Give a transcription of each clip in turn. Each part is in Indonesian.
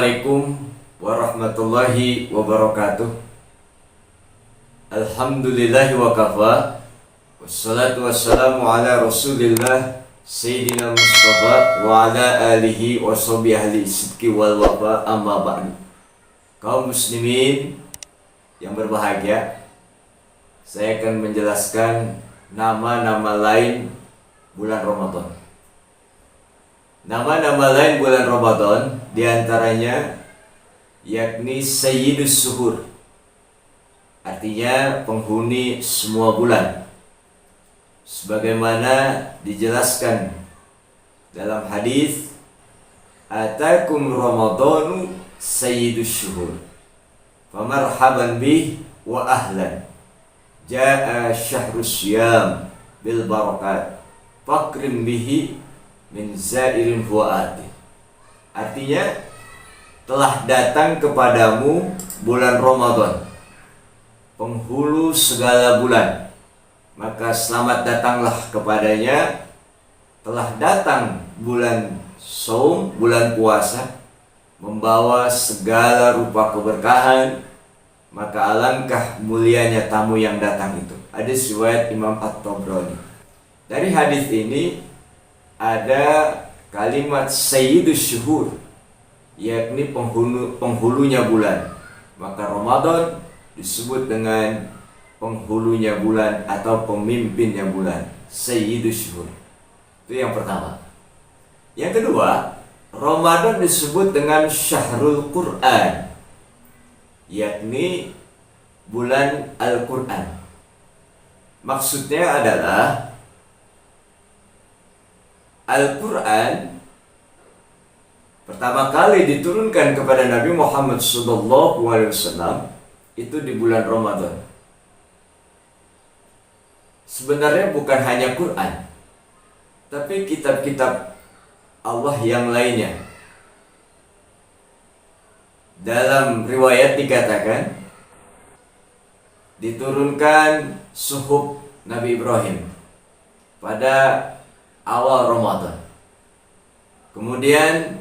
Assalamualaikum warahmatullahi wabarakatuh. Alhamdulillahi wa kafa. Wassalatu wassalamu ala rasulillah Sayyidina Mustafa wa ala alihi wa sahbihi ahli sidqi wal wafa, amma ba'du. Kaum muslimin yang berbahagia, saya akan menjelaskan nama-nama lain bulan Ramadan. Nama-nama lain bulan Ramadan diantaranya yakni Sayyidus Suhur, artinya penghuni semua bulan, sebagaimana dijelaskan dalam hadis atakum Ramadanu Sayyidus Suhur famarhaban bih wa ahlan jaa syahrus syam bil barakat fakrim bihi min zairin fuati. Artinya, telah datang kepadamu bulan Ramadan, penghulu segala bulan, maka selamat datanglah kepadanya. Telah datang bulan Saum, bulan puasa, membawa segala rupa keberkahan, maka alangkah mulianya tamu yang datang itu. Hadis riwayat Imam At-Tabrani. Dari hadis ini ada kalimat Sayyidus Syuhur, yakni penghulunya bulan. Maka Ramadan disebut dengan penghulunya bulan atau pemimpinnya bulan, Sayyidus Syuhur. Itu yang pertama. Yang kedua, Ramadan disebut dengan Syahrul Quran, yakni bulan Al-Quran. Maksudnya adalah Al-Quran pertama kali diturunkan kepada Nabi Muhammad SAW itu di bulan Ramadan. Sebenarnya bukan hanya Quran, tapi kitab-kitab Allah yang lainnya. Dalam riwayat dikatakan diturunkan suhuf Nabi Ibrahim pada awal Ramadan. Kemudian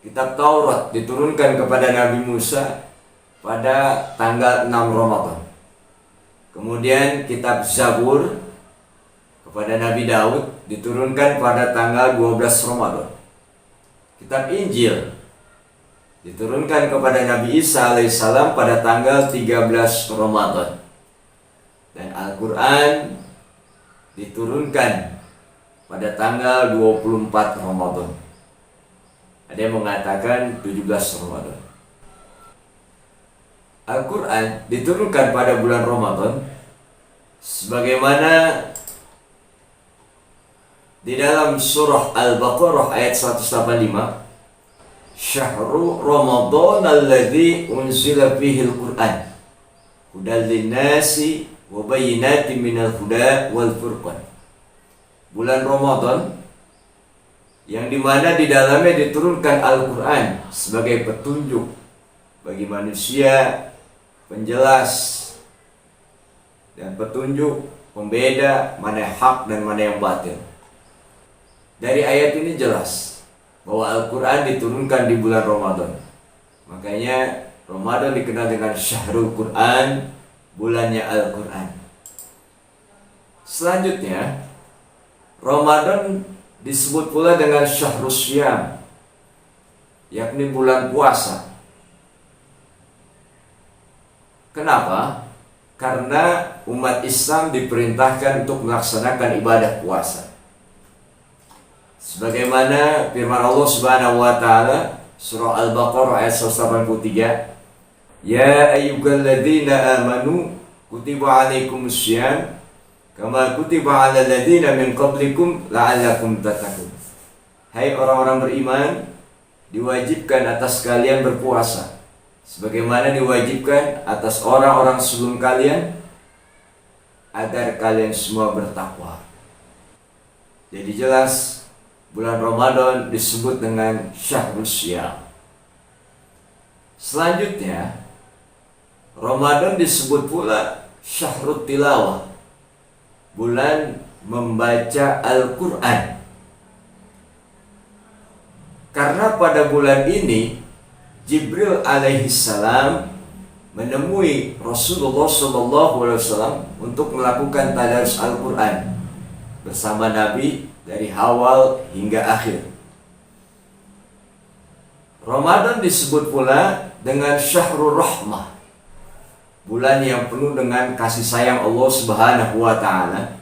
kitab Taurat diturunkan kepada Nabi Musa pada tanggal 6 Ramadan. Kemudian kitab Zabur kepada Nabi Daud diturunkan pada tanggal 12 Ramadan. Kitab Injil diturunkan kepada Nabi Isa alaihissalam pada tanggal 13 Ramadan. Dan Al-Quran diturunkan pada tanggal 24 Ramadan. Ada yang mengatakan 17 Ramadan. Al-Quran diturunkan pada bulan Ramadan sebagaimana di dalam surah Al-Baqarah ayat 185, Syahrul Ramadan alladzi unzila fihi al-Quran hudal linnasi wa bayyinatin minal huda wal furqan. Bulan Ramadan yang dimana di dalamnya diturunkan Al-Quran sebagai petunjuk bagi manusia, penjelas dan petunjuk pembeda mana yang hak dan mana yang batil. Dari ayat ini jelas bahwa Al-Quran diturunkan di bulan Ramadan. Makanya Ramadan dikenal dengan Syahrul Quran, bulannya Al-Quran. Selanjutnya, Ramadan disebut pula dengan Syahrus Syam, yakni bulan puasa. Kenapa? Karena umat Islam diperintahkan untuk melaksanakan ibadah puasa. Sebagaimana firman Allah Subhanahu wa taala surah Al-Baqarah ayat 183, Ya ayyuhalladzina amanu kutiba alaikumussyam kama kutiba 'alal ladzina min qablikum la'allakum tattaqun. Hai orang-orang beriman, diwajibkan atas kalian berpuasa sebagaimana diwajibkan atas orang-orang sebelum kalian agar kalian semua bertakwa. Jadi jelas bulan Ramadan disebut dengan Syahrus Syam. Selanjutnya, Ramadan disebut pula Syahrut Tilawah, bulan membaca Al-Quran. Karena pada bulan ini Jibril alaihi salam menemui Rasulullah SAW untuk melakukan tadarus Al-Quran bersama Nabi dari awal hingga akhir. Ramadan disebut pula dengan Syahrul Rahmah, bulan yang penuh dengan kasih sayang Allah Subhanahu wa Ta'ala.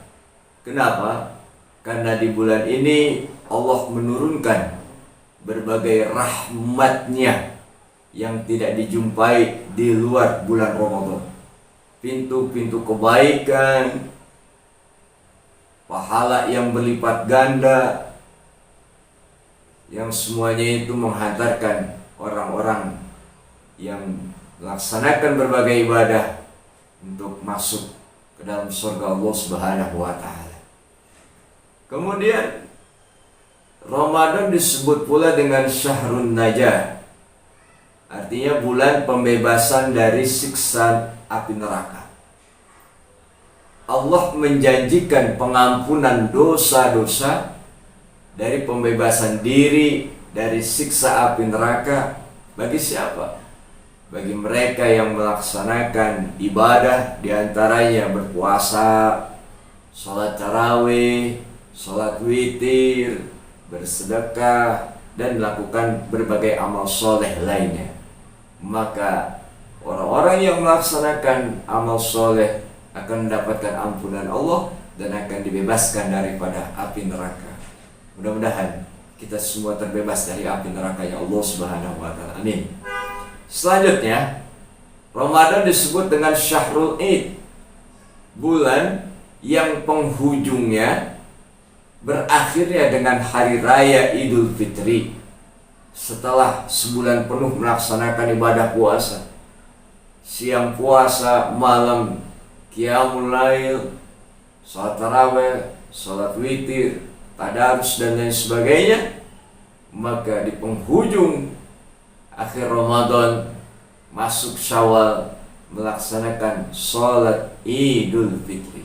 Kenapa? Karena di bulan ini Allah menurunkan berbagai rahmatnya yang tidak dijumpai di luar bulan Ramadan. Pintu-pintu kebaikan, pahala yang berlipat ganda, yang semuanya itu menghantarkan orang-orang yang melaksanakan berbagai ibadah untuk masuk ke dalam surga Allah Subhanahu wa Ta'ala. Kemudian Ramadan disebut pula dengan Syahrun Najah, artinya bulan pembebasan dari siksa api neraka. Allah menjanjikan pengampunan dosa-dosa dari pembebasan diri dari siksa api neraka bagi siapa? Bagi mereka yang melaksanakan ibadah, diantaranya berpuasa, sholat tarawih, sholat witir, bersedekah, dan melakukan berbagai amal soleh lainnya. Maka orang-orang yang melaksanakan amal soleh akan mendapatkan ampunan Allah dan akan dibebaskan daripada api neraka. Mudah-mudahan kita semua terbebas dari api neraka ya Allah Subhanahu wa Ta'ala. Amin. Selanjutnya, Ramadan disebut dengan Syahrul Id, bulan yang penghujungnya berakhirnya dengan hari raya Idul Fitri. Setelah sebulan penuh melaksanakan ibadah puasa, siang puasa, malam qiyamul lail, salat tarawih, salat witir, tadarus dan lain sebagainya, maka di penghujung akhir Ramadan masuk Syawal melaksanakan salat Idul Fitri.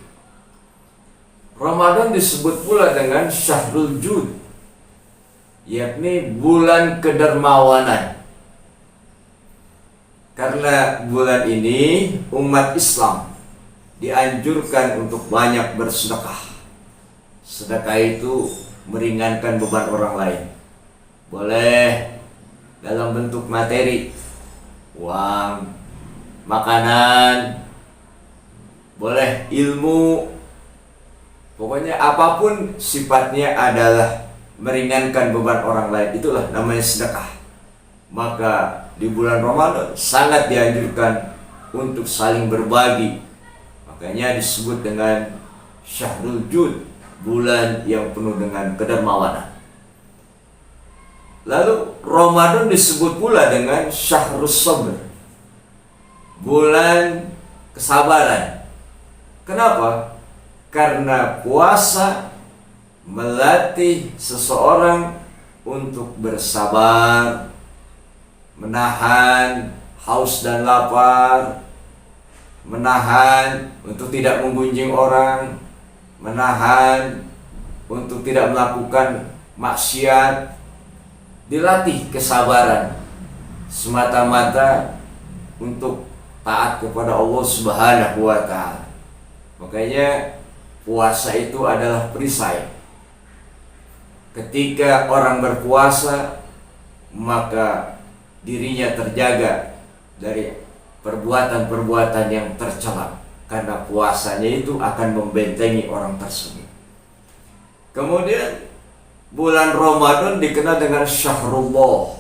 Ramadan disebut pula dengan Syahrul Jud, yakni bulan kedermawanan. Karena bulan ini umat Islam dianjurkan untuk banyak bersedekah. Sedekah itu meringankan beban orang lain. Boleh dalam bentuk materi, uang, makanan, boleh ilmu, pokoknya apapun sifatnya adalah meringankan beban orang lain. Itulah namanya sedekah. Maka di bulan Ramadan sangat dianjurkan untuk saling berbagi. Makanya disebut dengan Syahrul Jud, bulan yang penuh dengan kedermawanan. Lalu Ramadan disebut pula dengan Syahrus Sabr, bulan kesabaran. Kenapa? Karena puasa melatih seseorang untuk bersabar, menahan haus dan lapar, menahan untuk tidak menggunjing orang, menahan untuk tidak melakukan maksiat. Dilatih kesabaran semata-mata untuk taat kepada Allah Subhanahu wa Ta'ala. Makanya puasa itu adalah perisai. Ketika orang berpuasa, maka dirinya terjaga dari perbuatan-perbuatan yang tercela, karena puasanya itu akan membentengi orang tersebut. Kemudian bulan Ramadan dikenal dengan Syahrullah,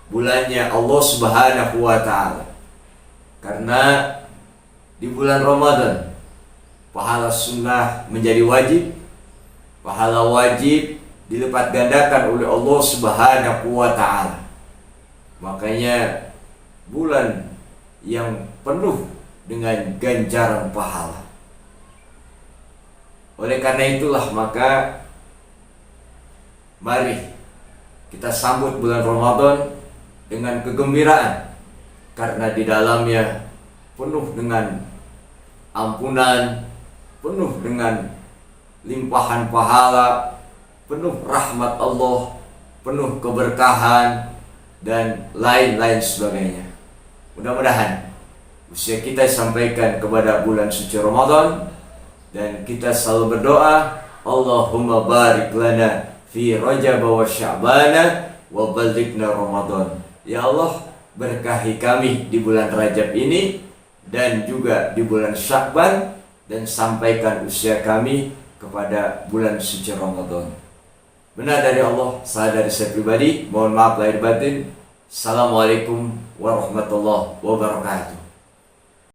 bulannya Allah Subhanahu wa Ta'ala. Karena di bulan Ramadan pahala sunnah menjadi wajib, pahala wajib dilipat gandakan oleh Allah Subhanahu wa Ta'ala. Makanya bulan yang penuh dengan ganjaran pahala. Oleh karena itulah maka mari kita sambut bulan Ramadan dengan kegembiraan, karena di dalamnya penuh dengan ampunan, penuh dengan limpahan pahala, penuh rahmat Allah, penuh keberkahan, dan lain-lain sebagainya. Mudah-mudahan usia kita sampaikan kepada bulan suci Ramadan, dan kita selalu berdoa, Allahumma barik lana fi Rajab wa Sya'bana wa balighna Ramadan. Ya Allah, berkahi kami di bulan Rajab ini dan juga di bulan Sya'ban, dan sampaikan usia kami kepada bulan suci Ramadan. Benar dari Allah, salah dari saya pribadi. Mohon maaf lahir batin. Assalamualaikum warahmatullahi wabarakatuh.